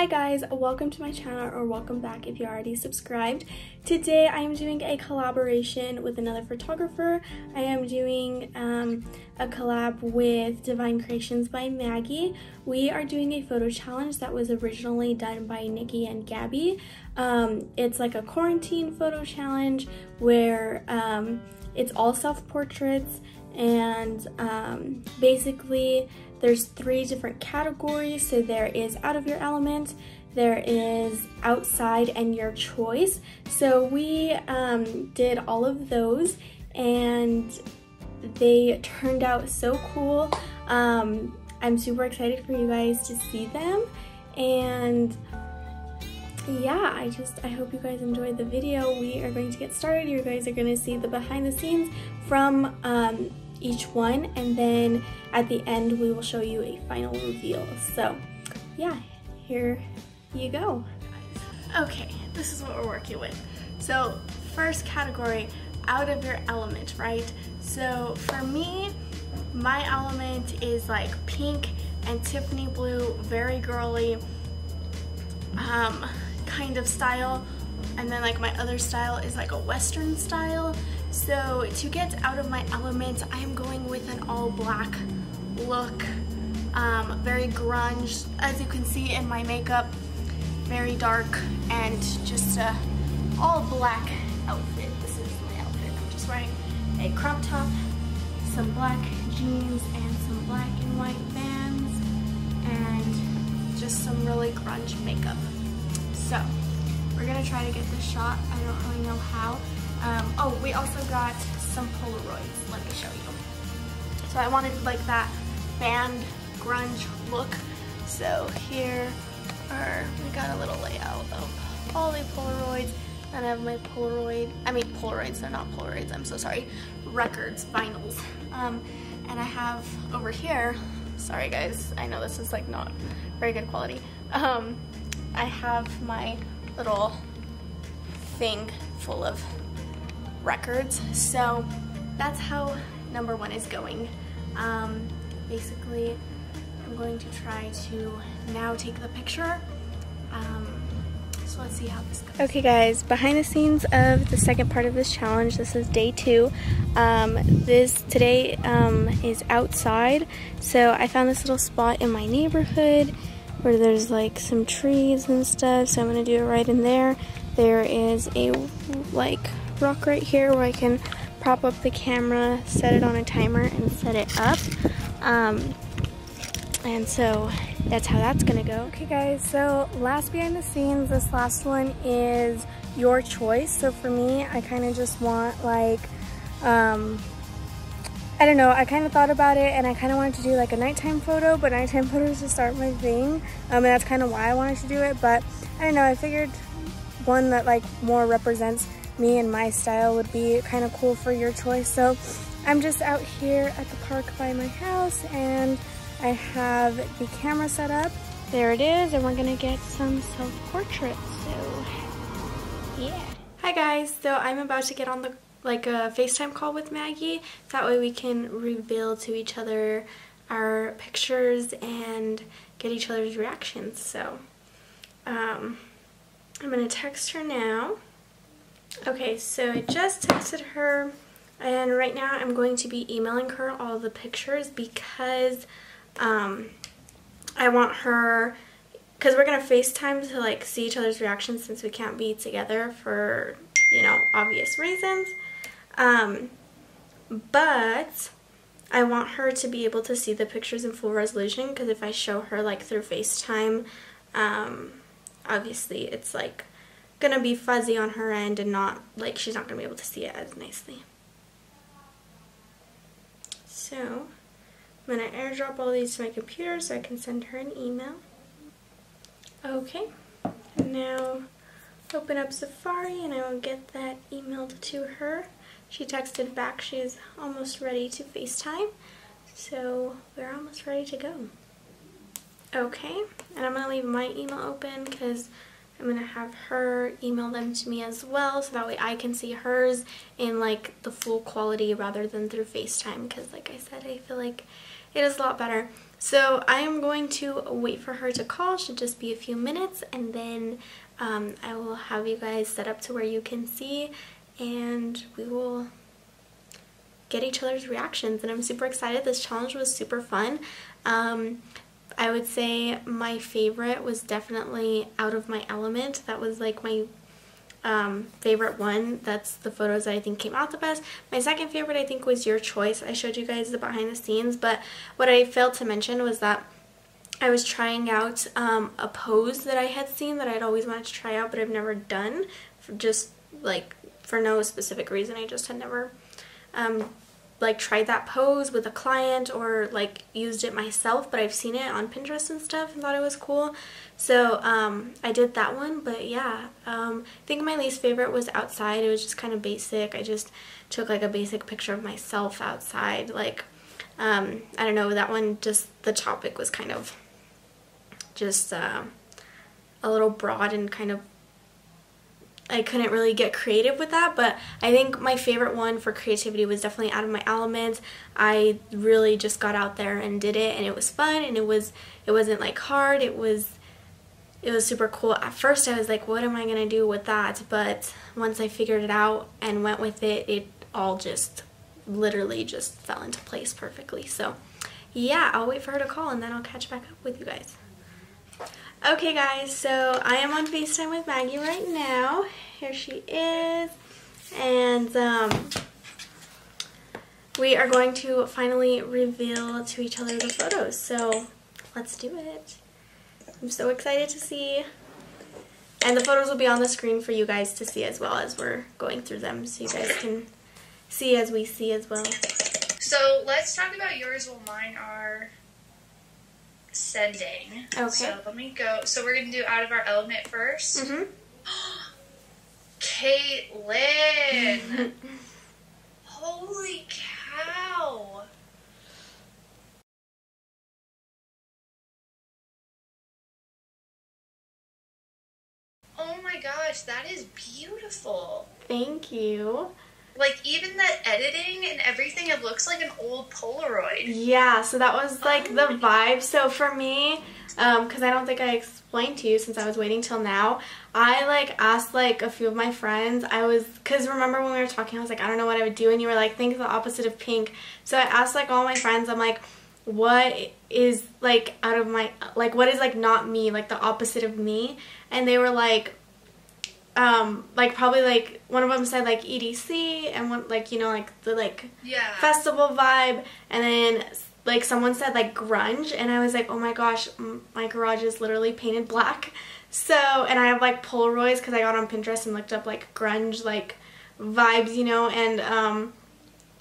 Hi guys, welcome to my channel, or welcome back if you already subscribed. Today I am doing a collaboration with another photographer. I am doing a collab with Divine Creations by Maggie. We are doing a photo challenge that was originally done by Nikki and Gabby. It's like a quarantine photo challenge where it's all self-portraits, and basically there's 3 different categories. So there is out of your element, there is outside, and your choice. So we did all of those and they turned out so cool. I'm super excited for you guys to see them, and yeah, I hope you guys enjoyed the video. We are going to get started. You guys are going to see the behind the scenes from each one, and then at the end we will show you a final reveal. So yeah, here you go. Okay, this is what we're working with. So first category, out of your element, right? So for me, my element is like pink and Tiffany blue, very girly kind of style, and then like my other style is like a western style. So to get out of my element, I am going with an all black look, very grunge, as you can see in my makeup, very dark, and just a all black outfit. This is my outfit. I'm just wearing a crop top, some black jeans, and some black and white Vans, and just some really grunge makeup. So we're gonna try to get this shot. I don't really know how. Oh, we also got some Polaroids. Let me show you. So I wanted like that band grunge look. So here we got a little layout of all the Polaroids. And I have my Polaroids, they're not Polaroids, I'm so sorry, records, vinyls. And I have over here, sorry guys, I know this is like not very good quality. I have my little thing full of records. So that's how number 1 is going. Basically, I'm going to try to now take the picture. So let's see how this goes. Okay guys, behind the scenes of the second part of this challenge. This is day 2. Today is outside. So I found this little spot in my neighborhood where there's like some trees and stuff, so I'm gonna do it right in there. There is a like rock right here where I can prop up the camera, set it on a timer, and set it up. And so that's how that's gonna go. Okay guys, so last behind the scenes, this last one is your choice. So for me, I kind of just want like, I don't know, I kind of thought about it and I kind of wanted to do like a nighttime photo, but nighttime photos just aren't my thing. And that's kind of why I wanted to do it, but I don't know, I figured one that like more represents me and my style would be kind of cool for your choice. So I'm just out here at the park by my house, and I have the camera set up. There it is, and we're gonna get some self-portraits, so yeah. Hi guys, so I'm about to get on the a FaceTime call with Maggie. That way we can reveal to each other our pictures and get each other's reactions. So I'm gonna text her now. Okay, so I just texted her, and right now I'm going to be emailing her all the pictures because I want her, because we're gonna FaceTime to like see each other's reactions since we can't be together for, you know, obvious reasons. But I want her to be able to see the pictures in full resolution, because if I show her like through FaceTime, obviously it's like gonna be fuzzy on her end, and not like, she's not gonna be able to see it as nicely. So I'm gonna airdrop all these to my computer so I can send her an email. Okay, now open up Safari and I will get that emailed to her. She texted back she's almost ready to FaceTime, so we're almost ready to go. Okay, and I'm gonna leave my email open because I'm gonna have her email them to me as well, so that way I can see hers in like the full quality rather than through FaceTime, because like I said, I feel like it is a lot better. So I am going to wait for her to call. Should just be a few minutes, and then I will have you guys set up to where you can see, and we will get each other's reactions. And I'm super excited. This challenge was super fun. I would say my favorite was definitely Out of My Element. That was like my favorite one. That's the photos that I think came out the best. My second favorite I think was Your Choice. I showed you guys the behind the scenes, but what I failed to mention was that I was trying out a pose that I had seen that I'd always wanted to try out, but I've never done, for no specific reason. I just had never like tried that pose with a client or like used it myself, but I've seen it on Pinterest and stuff and thought it was cool. So I did that one, but yeah, I think my least favorite was Outside. It was just kind of basic. I just took like a basic picture of myself outside. Like, I don't know, that one just, the topic was kind of just a little broad and kind of, I couldn't really get creative with that, but I think my favorite one for creativity was definitely Out of My Element. I really just got out there and did it, and it was fun, and it wasn't like hard. It was super cool. At first I was like, what am I gonna do with that? But once I figured it out and went with it, it all just literally just fell into place perfectly. So yeah, I'll wait for her to call and then I'll catch back up with you guys. Okay guys, so I am on FaceTime with Maggie right now. Here she is. And we are going to finally reveal to each other the photos. So let's do it. I'm so excited to see. And the photos will be on the screen for you guys to see as well as we're going through them, so you guys can see as we see as well. So let's talk about yours while mine are sending. Okay. So let me go. So we're going to do Out of Our Element first. Mm-hmm. Caitlin! Holy cow! Oh my gosh, that is beautiful. Thank you. Like, even the editing and everything, it looks like an old Polaroid. Yeah, so that was like the vibe. So for me, because I don't think I explained to you since I was waiting till now, I like asked like a few of my friends. Because remember when we were talking, I was like, I don't know what I would do, and you were like, think the opposite of pink. So I asked like all my friends, I'm like, what is like out of my, like what is like not me, like the opposite of me? And they were like probably like one of them said like EDC, and one like, you know, like the like festival vibe, and then like someone said like grunge, and I was like, oh my gosh, my garage is literally painted black. So, and I have like Polaroids because I got on Pinterest and looked up like grunge like vibes, you know, and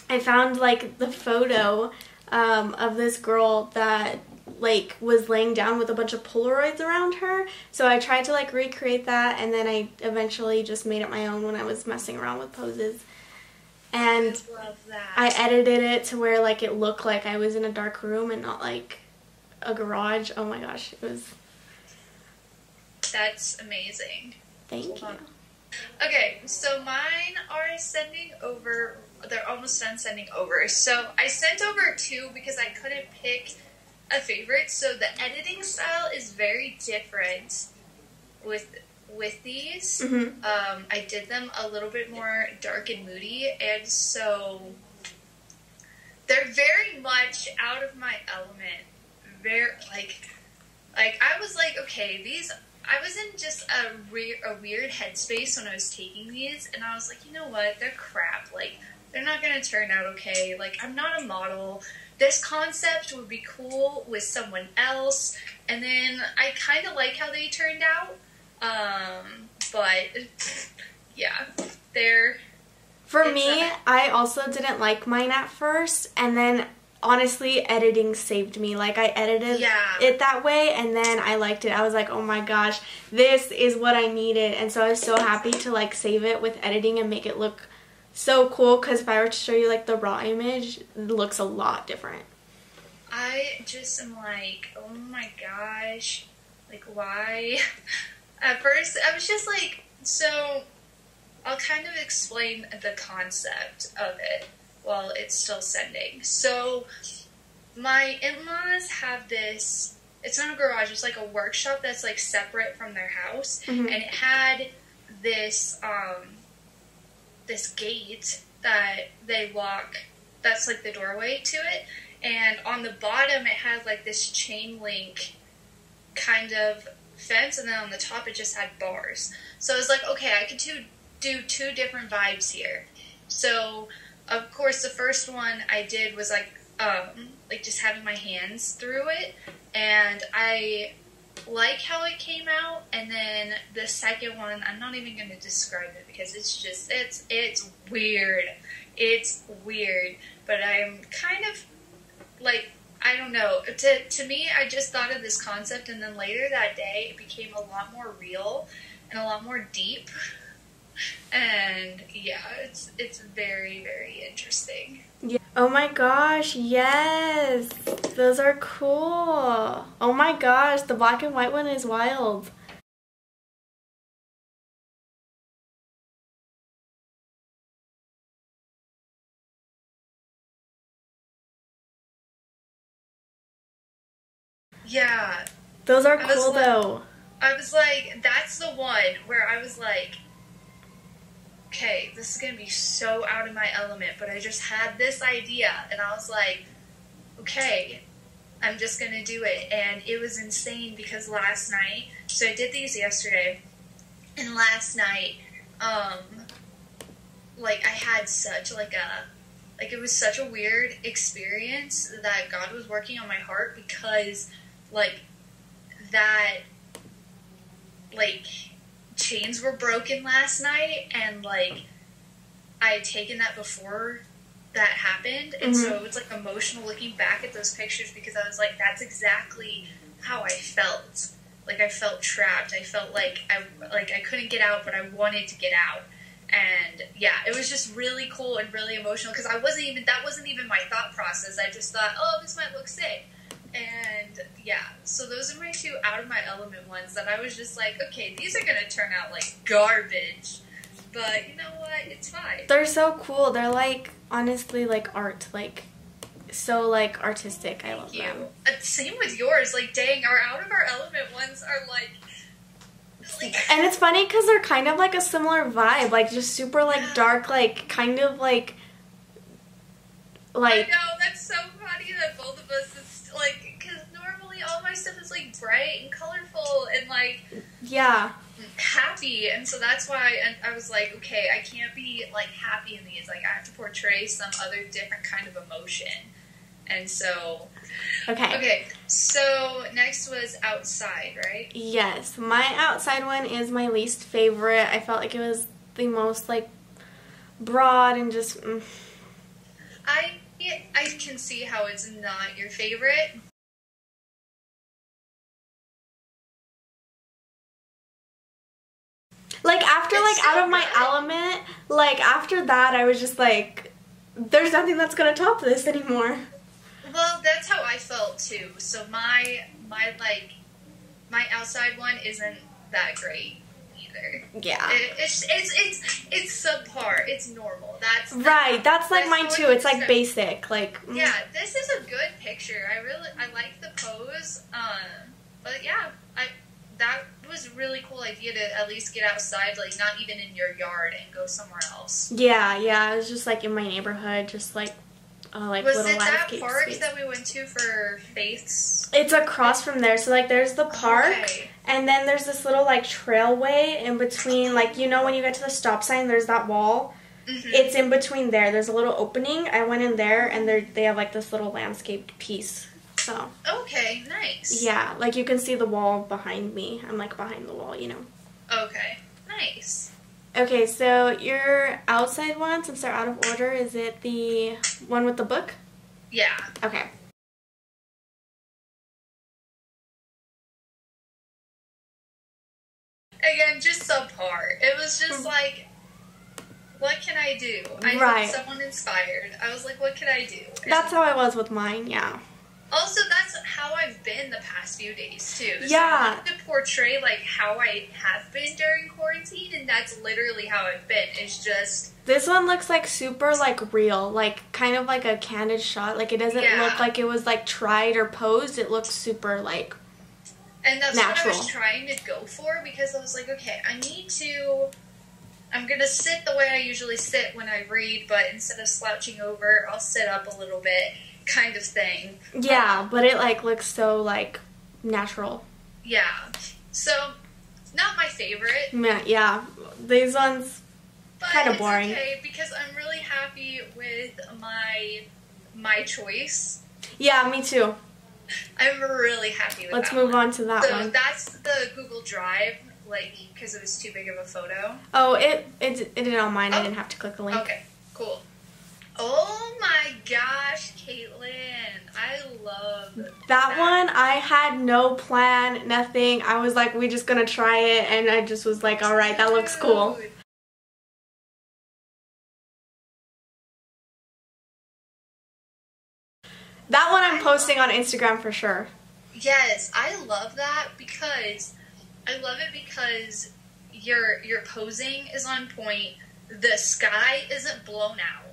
I found like the photo of this girl that like was laying down with a bunch of Polaroids around her. So I tried to like recreate that, and then I eventually just made it my own when I was messing around with poses. And I love that. I edited it to where like it looked like I was in a dark room and not like a garage. Oh my gosh, it was... That's amazing. Thank you. Okay, so mine are sending over. They're almost done sending over. So I sent over 2 because I couldn't pick a favorite. So the editing style is very different with these. Mm-hmm. I did them a little bit more dark and moody, and so they're very much out of my element. Very like I was like, okay, these. I was in just a weird headspace when I was taking these, and I was like, you know what? They're crap. Like, they're not gonna turn out okay. Like, I'm not a model. This concept would be cool with someone else. And then I kind of like how they turned out. But yeah, they're... For me, I also didn't like mine at first, and then honestly, editing saved me. Like, I edited it that way, and then I liked it. I was like, oh my gosh, this is what I needed. And so I was so happy to like save it with editing and make it look so cool, because if I were to show you like the raw image, it looks a lot different. I just am like, oh my gosh, like why? At first, I was just like, so I'll kind of explain the concept of it while it's still sending. So my in-laws have this, it's not a garage, it's like a workshop that's like separate from their house, Mm-hmm. and it had this, this gate that they walk, that's like the doorway to it, and on the bottom it had like this chain link kind of fence, and then on the top it just had bars. So I was like, okay, I could do two different vibes here. So of course the first one I did was like just having my hands through it, and I like how it came out. And then the second one, I'm not even going to describe it because it's just it's weird. It's weird, but I'm kind of like, I don't know. To me, I just thought of this concept, and then later that day, it became a lot more real and a lot more deep. And yeah, it's very, very interesting. Yeah. Oh my gosh, yes! Those are cool. Oh my gosh, the black and white one is wild. Yeah. Those are cool though. I was like, that's the one where I was like, okay, this is going to be so out of my element, but I just had this idea, and I was like, okay, I'm just going to do it. And it was insane because last night, so I did these yesterday, and last night, like, I had such, like, it was such a weird experience that God was working on my heart because, like, that, like, chains were broken last night, and like I had taken that before that happened, and so it was like emotional looking back at those pictures because I was like, that's exactly how I felt. Like, I felt trapped. I felt like I couldn't get out, but I wanted to get out. And yeah, it was just really cool and really emotional because that wasn't even my thought process. I just thought, oh, this might look sick. And yeah, so those are my two out of my element ones that I was just like, okay, these are gonna turn out like garbage, but you know what, it's fine. They're so cool. They're like, honestly, like art, like so like artistic. I love them. Same with yours. Like, dang, our out of our element ones are like and it's funny because they're kind of like a similar vibe, like just super like dark, like kind of like I know, that's so funny that both of us is like, because normally all my stuff is like bright and colorful and like happy, and so that's why I was like, okay, I can't be like happy in these, like I have to portray some other different kind of emotion. And so okay, so next was outside, right? Yes, my outside one is my least favorite. I felt like it was the most like broad and just I can see how it's not your favorite. Like, after, like, out of my element, like, after that, I was just like, there's nothing that's gonna top this anymore. Well, that's how I felt, too. So my outside one isn't that great either. Yeah. It's subpar. It's normal. That's like mine, too. It's, like, basic. Like, yeah, this is a good picture. I like the pose. But, yeah, that was a really cool idea to at least get outside, like not even in your yard, and go somewhere else. Yeah, it was just like in my neighborhood, just like was little it that park space that we went to for Faith's? It's across from there, so like there's the park, and then there's this little like trailway in between, like, you know, when you get to the stop sign, there's that wall. It's in between there. There's a little opening. I went in there, and they have like this little landscape piece. So. Okay, nice. Yeah, like you can see the wall behind me. I'm like behind the wall, you know. Okay, nice. Okay, so your outside one, since they're out of order, is it the one with the book? Yeah. Okay. Again, just subpar. It was just like, what can I do? I need someone inspired. I was like, what can I do? That's how I was with mine, yeah. Also, that's how I've been the past few days, too. So Yeah. I want to portray, like, how I have been during quarantine, and that's literally how I've been. It's just... This one looks, like, super, like, real. Like, kind of like a candid shot. Like, it doesn't look like it was, like, tried or posed. It looks super, like, and that's natural. what I was trying to go for, because I was like, okay, I'm going to sit the way I usually sit when I read, but instead of slouching over, I'll sit up a little bit, kind of thing. Yeah, but it, like, looks so, like, natural. Yeah. So, not my favorite. Yeah. These ones, kind of boring. Okay, because I'm really happy with my choice. Yeah, me too. I'm really happy with Let's that move one. on to that So one. that's the Google Drive, like, because it was too big of a photo. Oh, it did on mine. I didn't have to click the link. Okay, cool. Oh my gosh, Caitlin. I love that one. I had no plan, nothing. I was like, we're just gonna try it, and I just was like, all right, that looks cool. That one I'm posting on Instagram for sure. Yes, I love that because your posing is on point. The sky isn't blown out.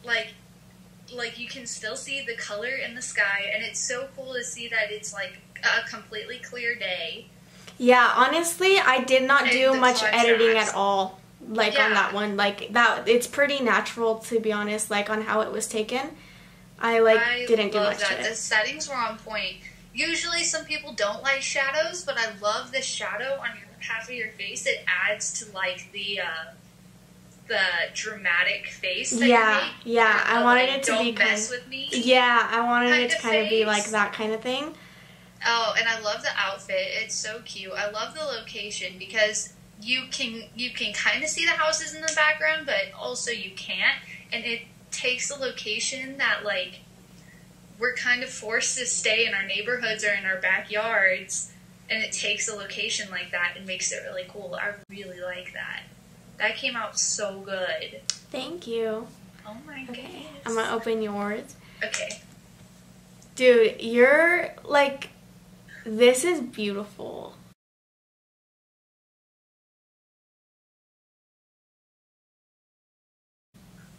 Like you can still see the color in the sky, and it's so cool to see that it's like a completely clear day. Yeah, honestly, I did not do much editing at all. Like on that one, like that, it's pretty natural, to be honest. Like on how it was taken, I didn't do much to it. The settings were on point. Usually, some people don't like shadows, but I love the shadow on half of your face. It adds to like the dramatic face. That you make. Yeah. I wanted it to be don't mess with me. Yeah, I wanted it to kind of be like that kind of thing. Oh, and I love the outfit. It's so cute. I love the location because you can kind of see the houses in the background, but also you can't. And it takes a location that, like, we're kind of forced to stay in our neighborhoods or in our backyards, and it takes a location like that and makes it really cool. I really like that. That came out so good. Thank you. Oh my goodness. I'm gonna open yours. Okay. Dude, you're like, this is beautiful.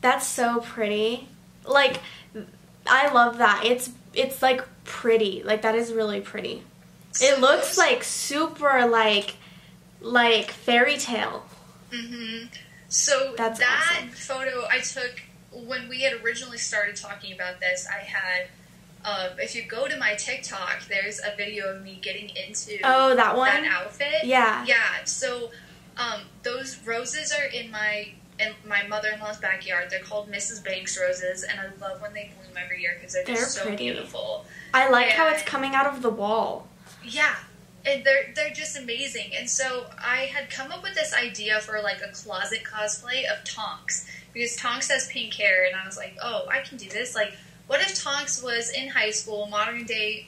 That's so pretty. Like, I love that. It's like pretty. Like, that is really pretty. So it looks like super like fairy tale. Mm-hmm. So that's that awesome. Photo I took when we had originally started talking about this. I had, if you go to my TikTok, there's a video of me getting into that one? that outfit. Yeah. Yeah. So, those roses are in my mother-in-law's backyard. They're called Mrs. Banks roses, and I love when they bloom every year because they're just so pretty. beautiful. I like how it's coming out of the wall. Yeah. And they're just amazing. And so I had come up with this idea for like a closet cosplay of Tonks, because Tonks has pink hair, and I was like, oh, I can do this. Like, what if Tonks was in high school, modern day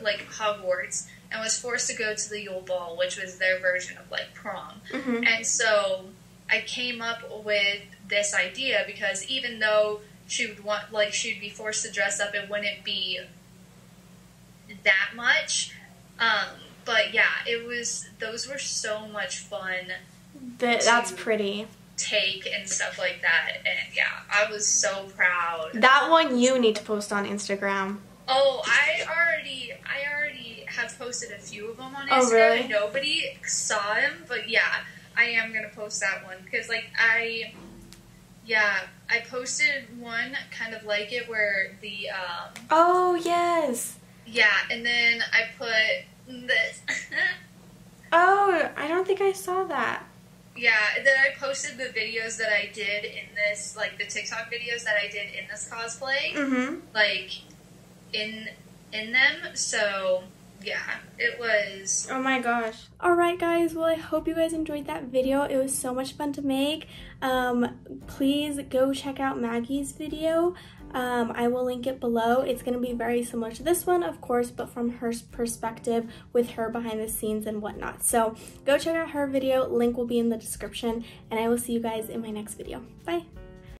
like Hogwarts, and was forced to go to the Yule Ball, which was their version of like prom. Mm-hmm. And so I came up with this idea because even though she'd be forced to dress up, it wouldn't be that much. But yeah, those were so much fun. That's pretty. Take and stuff like that, and yeah, I was so proud. That one you need to post on Instagram. Oh, I already have posted a few of them on Instagram. Oh, really? Nobody saw them, but yeah, I am gonna post that one because like I posted one kind of like it where the Oh yes. Yeah, and then I put this. Oh, I don't think I saw that. Yeah, and then I posted the videos that I did in this, like the TikTok videos that I did in this cosplay, like in them. So yeah, it was. Oh my gosh. Alright guys, well I hope you guys enjoyed that video. It was so much fun to make. Please go check out Maggie's video. I will link it below. It's going to be very similar to this one, of course, but from her perspective with her behind the scenes and whatnot. So go check out her video. Link will be in the description, and I will see you guys in my next video. Bye!